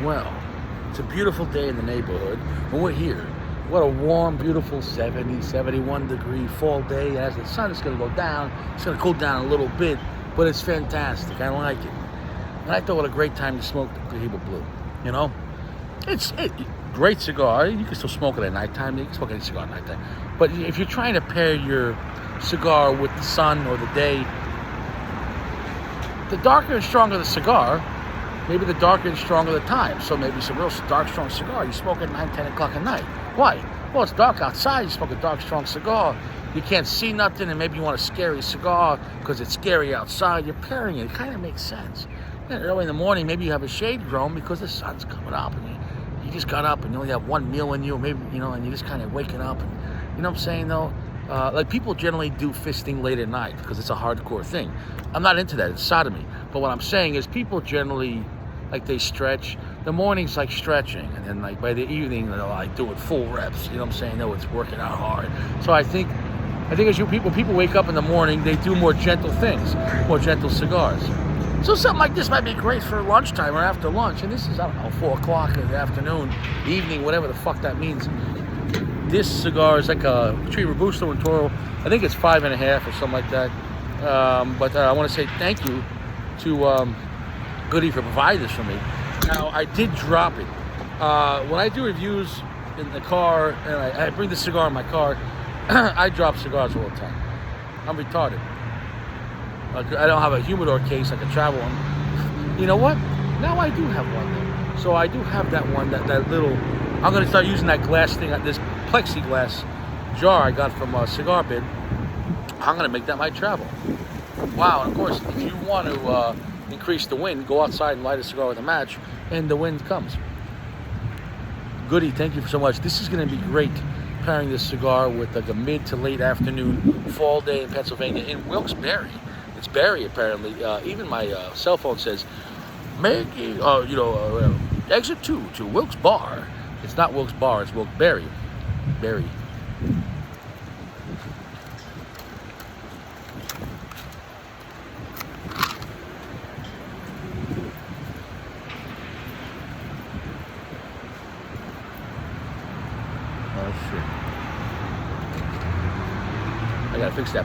Well, it's a beautiful day in the neighborhood. When we're here, what a warm, beautiful 70, 71 degree fall day. As the sun is going to go down, it's going to cool down a little bit, but it's fantastic. I like it. And I thought what a great time to smoke the Cohiba Blue. You know, it's great cigar. You can still smoke it at nighttime. You can smoke any cigar at nighttime. But if you're trying to pair your cigar with the sun or the day, the darker and stronger the cigar, maybe the darker and stronger the time. So maybe some real dark, strong cigar you smoke at 9, 10 o'clock at night. Why? Well, it's dark outside. You smoke a dark, strong cigar. You can't see nothing, and maybe you want a scary cigar because it's scary outside. You're pairing it. It kind of makes sense. And early in the morning, maybe you have a shade grown because the sun's coming up, and you just got up and you only have one meal in you, maybe, and you're just kind of waking up. And, you know what I'm saying, though? Like people generally do fisting late at night because it's a hardcore thing. I'm not into that. It's sodomy. But what I'm saying is people generally, like, they stretch. The morning's like stretching, and then like by the evening they'll like do it full reps. You know what I'm saying? No, it's working out hard. So I think as people wake up in the morning, they do more gentle things, more gentle cigars. So something like this might be great for lunchtime or after lunch. And this is, I don't know, 4 o'clock in the afternoon, evening, whatever the fuck that means. This cigar is like a Tree Robusto and Toro. I think it's 5.5 or something like that. But I want to say thank you to Goody for providing this for me. Now, I did drop it. When I do reviews in the car, and I bring the cigar in my car, I drop cigars all the time. I'm retarded. I don't have a humidor case like a travel one. You know what? Now I do have one there. So I do have that one, that little... I'm going to start using that glass thing, this plexiglass jar I got from Cigar Bid. I'm going to make that my travel. Wow, and of course, if you want to increase the wind, go outside and light a cigar with a match, and the wind comes. Goody, thank you so much. This is going to be great, pairing this cigar with like a mid to late afternoon fall day in Pennsylvania in Wilkes-Barre. It's Barry, apparently. Even my cell phone says, exit 2 to Wilkes Bar. It's not Wilkes Bar, it's Wilkes-Barre. Barry. Oh, shit. I gotta fix that.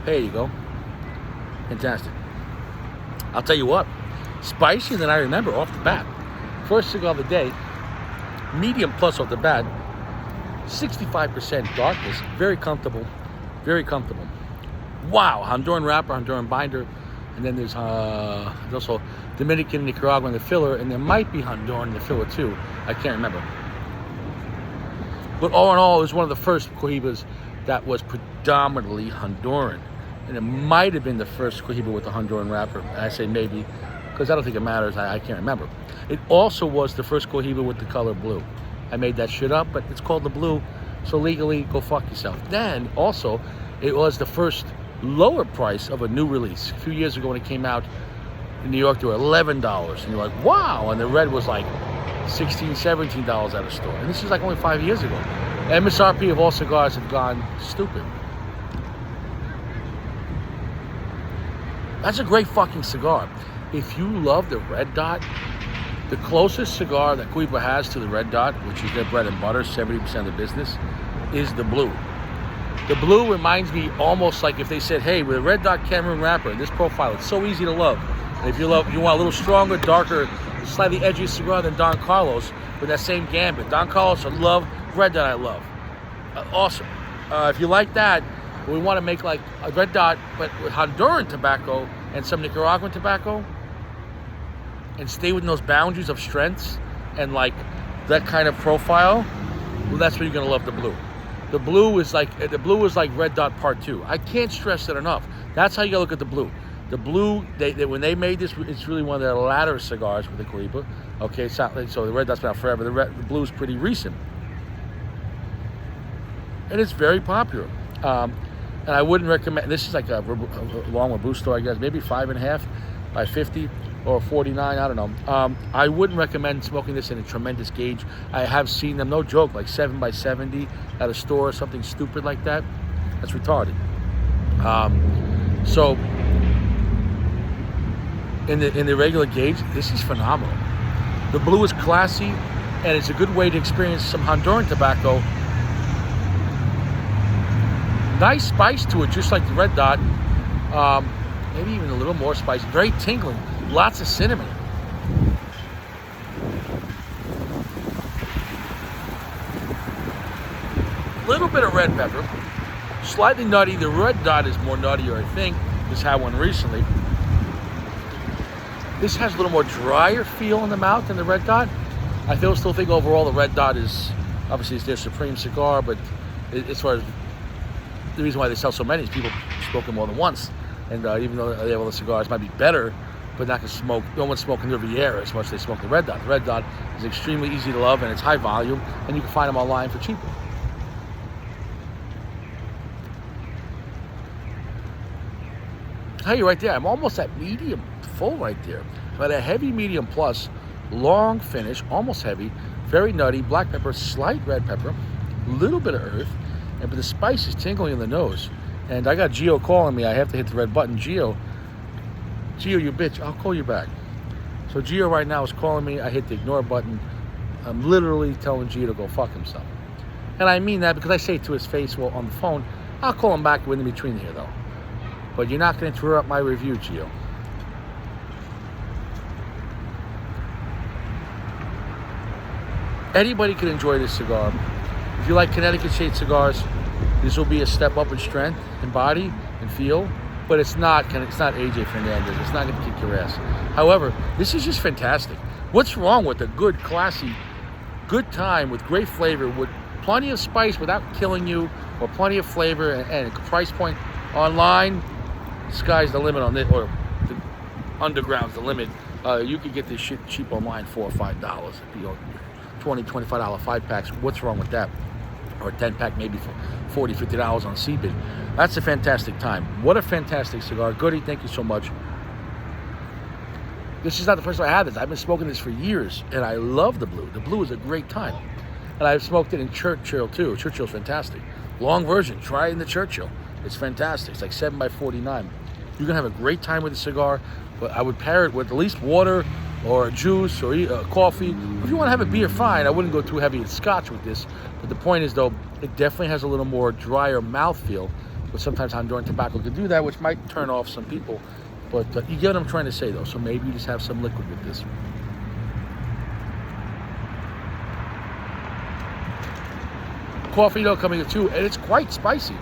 There you go. Fantastic. I'll tell you what, spicier than I remember off the bat. First cigar of the day, medium plus off the bat, 65% darkness, very comfortable, very comfortable. Wow, Honduran wrapper, Honduran binder, and then there's also Dominican, Nicaraguan in the filler, and there might be Honduran in the filler too. I can't remember. But all in all, it was one of the first Cohibas that was predominantly Honduran. And it might have been the first Cohiba with the Honduran wrapper. I say maybe, because I don't think it matters. I can't remember. It also was the first Cohiba with the color blue. I made that shit up, but it's called the blue. So legally, go fuck yourself. Then, also, it was the first lower price of a new release. A few years ago when it came out in New York, they were $11. And you're like, wow. And the red was like $16, $17 at a store. And this is like only 5 years ago. MSRP of all cigars have gone stupid. That's a great fucking cigar. If you love the red dot, the closest cigar that Cohiba has to the red dot, which is their bread and butter, 70% of the business, is the blue. The blue reminds me almost like if they said, hey, with a red dot Cameroon wrapper, this profile, it's so easy to love. And if you want a little stronger, darker, slightly edgier cigar than Don Carlos with that same gambit. Don Carlos I love, red dot I love. Awesome. If you like that, we want to make like a red dot, but with Honduran tobacco and some Nicaraguan tobacco, and stay within those boundaries of strengths and like that kind of profile. Well, that's where you're gonna love the blue. The blue is like red dot part 2. I can't stress that enough. That's how you gotta look at the blue. The blue, they when they made this, it's really one of their latter cigars with the Cohiba. Okay, it's not, so the red dot's been out forever. The blue's pretty recent. And it's very popular. And I wouldn't recommend. This is like along with Booster, I guess, maybe 5.5 by 50 or 49. I don't know. I wouldn't recommend smoking this in a tremendous gauge. I have seen them, no joke, like 7 by 70 at a store, something stupid like that. That's retarded. So in the regular gauge, this is phenomenal. The blue is classy, and it's a good way to experience some Honduran tobacco. Nice spice to it, just like the red dot. Maybe even a little more spice. Very tingling. Lots of cinnamon. Little bit of red pepper. Slightly nutty. The red dot is more nuttier, I think. Just had one recently. This has a little more drier feel in the mouth than the red dot. I still think overall the red dot is, obviously it's their supreme cigar, but as far as the reason why they sell so many is people smoke them more than once. And even though they have other cigars, might be better, but not going to smoke. No one's smoking the Riviera as much as they smoke the red dot. The red dot is extremely easy to love, and it's high volume, and you can find them online for cheaper. I tell you right there, I'm almost at medium full right there. But a heavy medium plus, long finish, almost heavy, very nutty, black pepper, slight red pepper, little bit of earth, but the spice is tingling in the nose. And I got Gio calling me. I have to hit the red button. Gio, you bitch, I'll call you back. So Gio right now is calling me. I hit the ignore button. I'm literally telling Gio to go fuck himself. And I mean that because I say it to his face while on the phone. I'll call him back in between here though. But you're not going to interrupt my review, Gio. Anybody can enjoy this cigar. If you like Connecticut shade cigars, this will be a step up in strength and body and feel, but it's not AJ Fernandez. It's not going to kick your ass. However, this is just fantastic. What's wrong with a good, classy, good time with great flavor, with plenty of spice without killing you, or plenty of flavor and a price point online? Sky's the limit on this, or the underground's the limit. You could get this shit cheap online, $4 or $5. You know, $20, $25 5-packs. What's wrong with that? Or a 10-pack maybe for $40, $50 on CBIT. That's a fantastic time. What a fantastic cigar. Goody, thank you so much. This is not the first time I had this. I've been smoking this for years, and I love the blue. The blue is a great time. And I've smoked it in Churchill, too. Churchill's fantastic. Long version. Try it in the Churchill. It's fantastic. It's like 7 by 49. You're going to have a great time with the cigar, but I would pair it with at least water or a juice or coffee. If you want to have a beer, fine. I wouldn't go too heavy in scotch with this. But the point is, though, it definitely has a little more drier mouthfeel. But sometimes Honduran tobacco can do that, which might turn off some people. But you get what I'm trying to say, though. So maybe you just have some liquid with this. Coffee, though, coming in too, and it's quite spicy.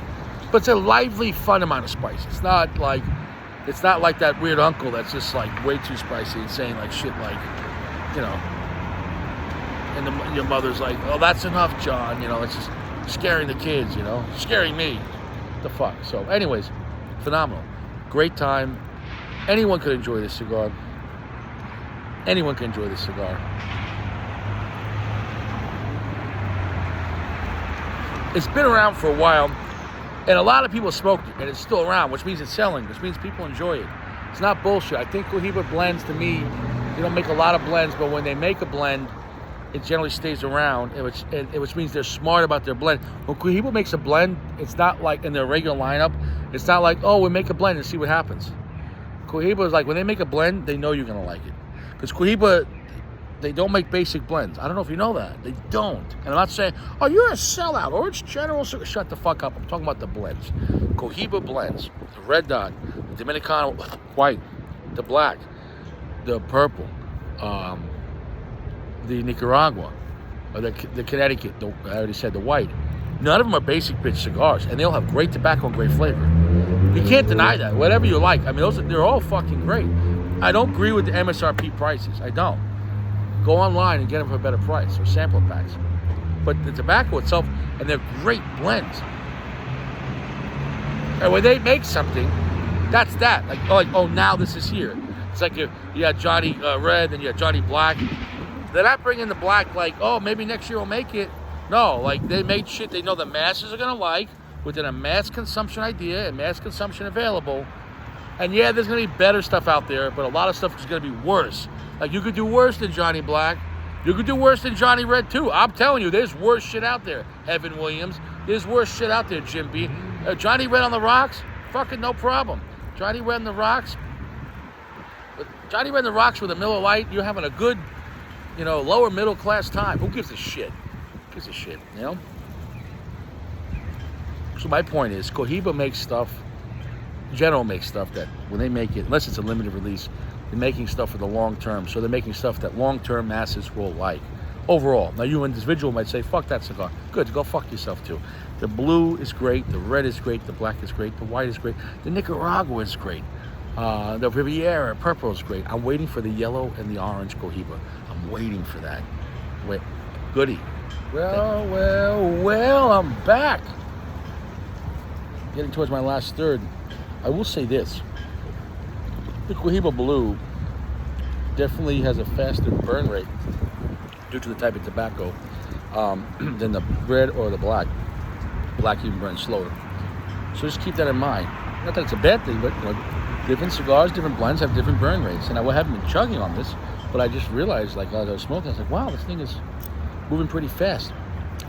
But it's a lively, fun amount of spice. It's not like that weird uncle that's just like way too spicy and saying like shit like, you know, and your mother's like, oh, that's enough, John. You know, it's just scaring the kids, you know, scaring me. What the fuck? So anyways, phenomenal. Great time. Anyone could enjoy this cigar. Anyone can enjoy this cigar. It's been around for a while. And a lot of people smoked it, and it's still around, which means it's selling, which means people enjoy it. It's not bullshit. I think Cohiba blends, to me, they don't make a lot of blends, but when they make a blend, it generally stays around, which means they're smart about their blend. When Cohiba makes a blend, it's not like in their regular lineup. It's not like, oh, we make a blend and see what happens. Cohiba is like, when they make a blend, they know you're going to like it. Because Cohiba, they don't make basic blends. I don't know if you know that. They don't. And I'm not saying, oh, you're a sellout or it's general. Shut the fuck up. I'm talking about the blends. Cohiba blends. The red dot, the Dominicano white, the black, the purple, the Nicaragua, or the Connecticut, I already said the white. None of them are basic bitch cigars. And they'll have great tobacco and great flavor. You can't deny that. Whatever you like. I mean, they're all fucking great. I don't agree with the MSRP prices. I don't. Go online and get them for a better price or sample packs. But the tobacco itself, and they're great blends. And when they make something, that's that. Like, oh, now this is here. It's like you got Johnny Red and you got Johnny Black. They're not bringing the black like, oh, maybe next year we'll make it. No, like they made shit they know the masses are going to like, within a mass consumption idea and mass consumption available. And yeah, there's going to be better stuff out there, but a lot of stuff is going to be worse. Like, you could do worse than Johnny Black. You could do worse than Johnny Red, too. I'm telling you, there's worse shit out there, Evan Williams. There's worse shit out there, Jim B. Johnny Red on the rocks, fucking no problem. Johnny Red on the rocks. Johnny Red on the rocks with a Miller Lite, you're having a good, lower middle class time. Who gives a shit? Who gives a shit, So my point is, Cohiba makes stuff, General makes stuff that when they make it, unless it's a limited release, they're making stuff for the long term. So they're making stuff that long term masses will like. Overall. Now, you individual might say, fuck that cigar. Good, go fuck yourself too. The blue is great, the red is great, the black is great, the white is great, the Nicaragua is great. The Riviera purple is great. I'm waiting for the yellow and the orange Cohiba. I'm waiting for that. Wait, goody. Well, I'm back. Getting towards my last third. I will say this. The Cohiba Blue definitely has a faster burn rate due to the type of tobacco than the red or the black. Black even burns slower. So just keep that in mind. Not that it's a bad thing, but different cigars, different blends have different burn rates. And I haven't been chugging on this, but I just realized, like, as I was smoking, I was like, wow, this thing is moving pretty fast.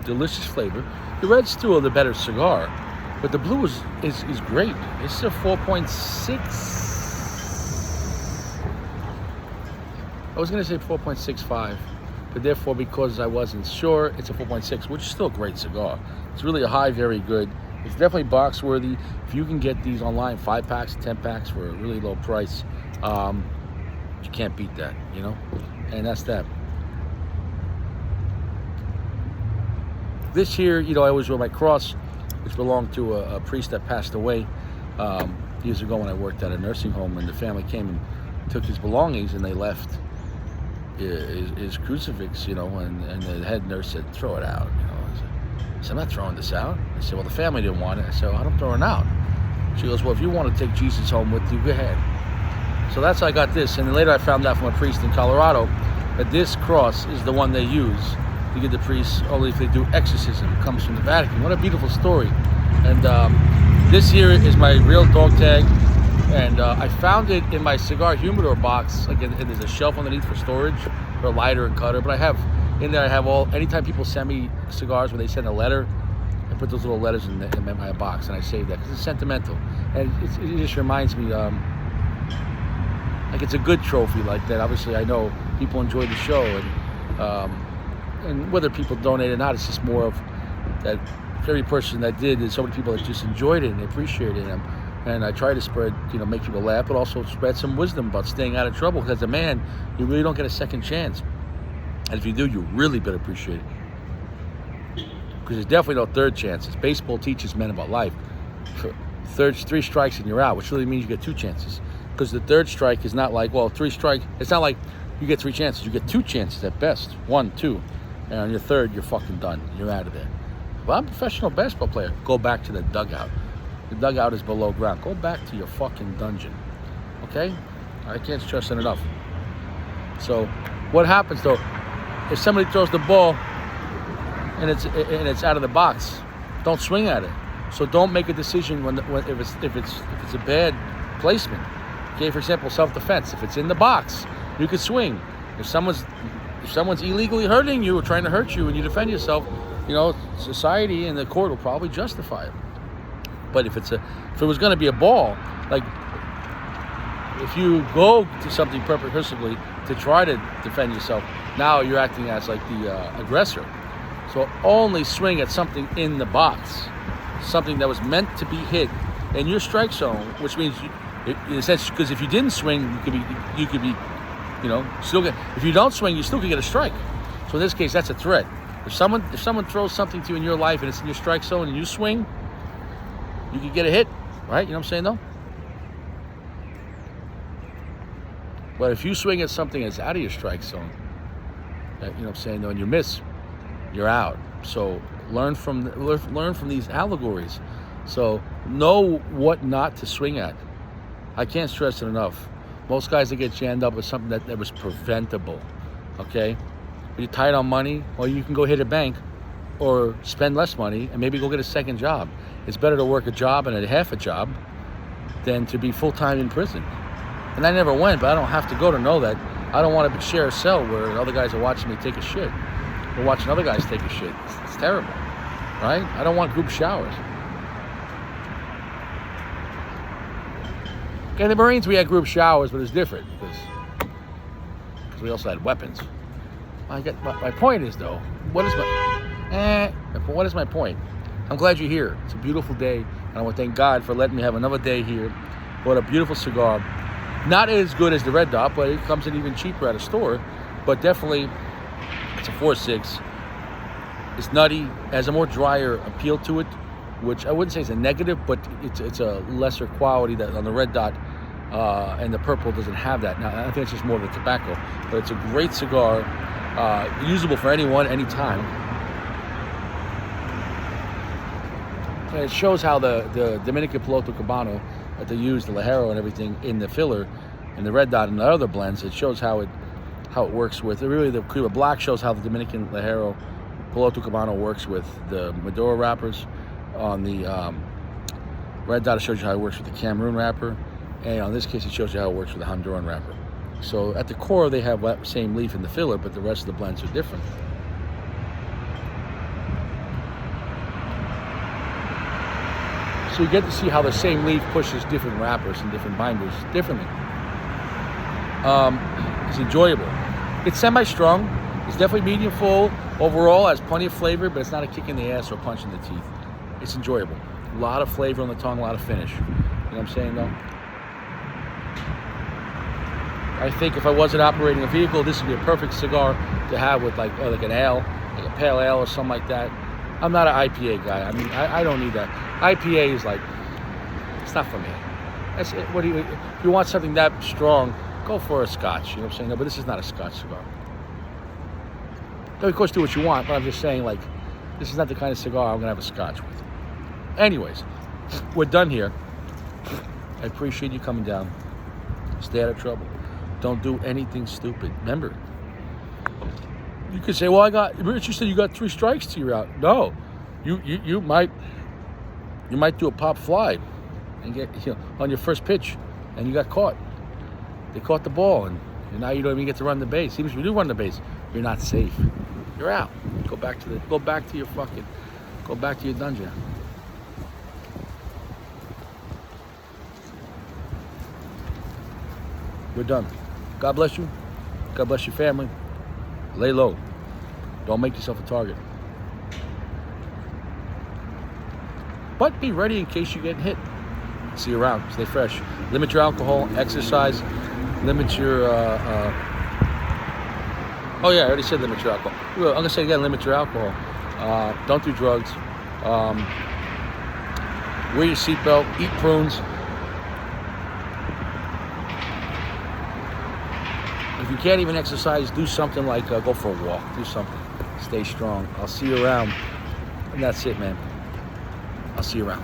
Delicious flavor. The red's still the better cigar, but the blue is great. It's a 4.6. I was going to say 4.65, but therefore, because I wasn't sure, it's a 4.6, which is still a great cigar. It's really a high, very good. It's definitely box worthy. If you can get these online, 5-packs, 10-packs for a really low price, you can't beat that, And that's that. This year, I always wear my cross, which belonged to a priest that passed away years ago when I worked at a nursing home, and the family came and took his belongings, and they left his crucifix, and the head nurse said, throw it out. I said, I'm not throwing this out. I said, well, the family didn't want it. I said, well, I don't throw it out. She goes, well, if you want to take Jesus home with you, go ahead. So that's how I got this. And then later I found out from a priest in Colorado that this cross is the one they use to give the priests only if they do exorcism. It comes from the Vatican. What a beautiful story. And this here is my real dog tag. And I found it in my cigar humidor box. Like, and there's a shelf underneath for storage, for a lighter and cutter. But I have anytime people send me cigars where they send a letter, I put those little letters in my box, and I save that because it's sentimental. And it just reminds me, like, it's a good trophy like that. Obviously, I know people enjoy the show, and whether people donate or not, it's just more of that for every person that did, there's so many people that just enjoyed it and appreciated it. And I try to spread, make people laugh, but also spread some wisdom about staying out of trouble. Because as a man, you really don't get a second chance. And if you do, you really better appreciate it. Because there's definitely no third chances. Baseball teaches men about life. 3 strikes and you're out, which really means you get 2 chances. Because the third strike is not like, 3 strikes. It's not like you get 3 chances. You get 2 chances at best. 1, 2. And on your third, you're fucking done. You're out of there. Well, I'm a professional basketball player. Go back to the dugout. The dugout is below ground. Go back to your fucking dungeon. Okay? I can't stress it enough. So, what happens though? If somebody throws the ball and it's out of the box, don't swing at it. So don't make a decision if it's a bad placement. Okay, for example, self-defense. If it's in the box, you could swing. If someone's illegally hurting you or trying to hurt you and you defend yourself, society and the court will probably justify it. But if it was going to be a ball, like if you go to something purposefully to try to defend yourself, now you're acting as like the aggressor. So only swing at something in the box, something that was meant to be hit in your strike zone, which means, in a sense, because if you didn't swing, you could be, still get. If you don't swing, you still could get a strike. So in this case, that's a threat. If someone throws something to you in your life and it's in your strike zone and you swing, you could get a hit, right? You know what I'm saying, though? But if you swing at something that's out of your strike zone, you know what I'm saying, though, and you miss, you're out. So learn from these allegories. So know what not to swing at. I can't stress it enough. Most guys that get jammed up with something that was preventable, okay? If you're tight on money, well, you can go hit a bank or spend less money and maybe go get a second job. It's better to work a job and a half a job than to be full-time in prison. And I never went, but I don't have to go to know that. I don't want to share a cell where other guys are watching me take a shit. Or watching other guys take a shit. It's terrible, right? I don't want group showers. Okay, in the Marines we had group showers, but it's different because we also had weapons. My point is though, what is my point? I'm glad you're here. It's a beautiful day, and I want to thank God for letting me have another day here. Bought a beautiful cigar. Not as good as the Red Dot, but it comes in even cheaper at a store. But definitely, it's a 4.6. It's nutty. It has a more drier appeal to it, which I wouldn't say is a negative, but it's a lesser quality that on the Red Dot, and the purple doesn't have that. Now, I think it's just more of the tobacco, but it's a great cigar, usable for anyone, anytime. And it shows how the Dominican Piloto Cubano that they use, the Ligero and everything in the filler, and the Red Dot and the other blends. It shows how it works with. Really, the Cohiba Black shows how the Dominican Ligero Piloto Cubano works with the Maduro wrappers. On the Red Dot, it shows you how it works with the Cameroon wrapper, and on this case, it shows you how it works with the Honduran wrapper. So at the core, they have that same leaf in the filler, but the rest of the blends are different. So you get to see how the same leaf pushes different wrappers and different binders differently. It's enjoyable. It's semi-strong. It's definitely medium full. Overall, has plenty of flavor, but it's not a kick in the ass or a punch in the teeth. It's enjoyable. A lot of flavor on the tongue, a lot of finish. You know what I'm saying, though? I think if I wasn't operating a vehicle, this would be a perfect cigar to have with like an ale, like a pale ale or something like that. I'm not an IPA guy. I mean, I don't need that. IPA is like, it's not for me. That's it. If you want something that strong, go for a Scotch. You know what I'm saying? No, but this is not a Scotch cigar. Of course, do what you want, but I'm just saying, like, this is not the kind of cigar I'm gonna have a Scotch with. Anyways, we're done here. I appreciate you coming down. Stay out of trouble. Don't do anything stupid. Remember, you could say, well, Rich, you said you got 3 strikes to your out. No, you might do a pop fly and get on your first pitch, and you got caught. They caught the ball, and now you don't even get to run the base. Even if you do run the base, you're not safe. You're out. Go back to your dungeon. We're done. God bless you. God bless your family. Lay low. Don't make yourself a target. But be ready in case you get hit. See you around. Stay fresh. Limit your alcohol. Exercise. Limit your... Oh yeah, I already said limit your alcohol. I'm going to say again, limit your alcohol. Don't do drugs. Wear your seatbelt. Eat prunes. If you can't even exercise, do something like go for a walk. Do something. Stay strong. I'll see you around. And that's it, man. I'll see you around.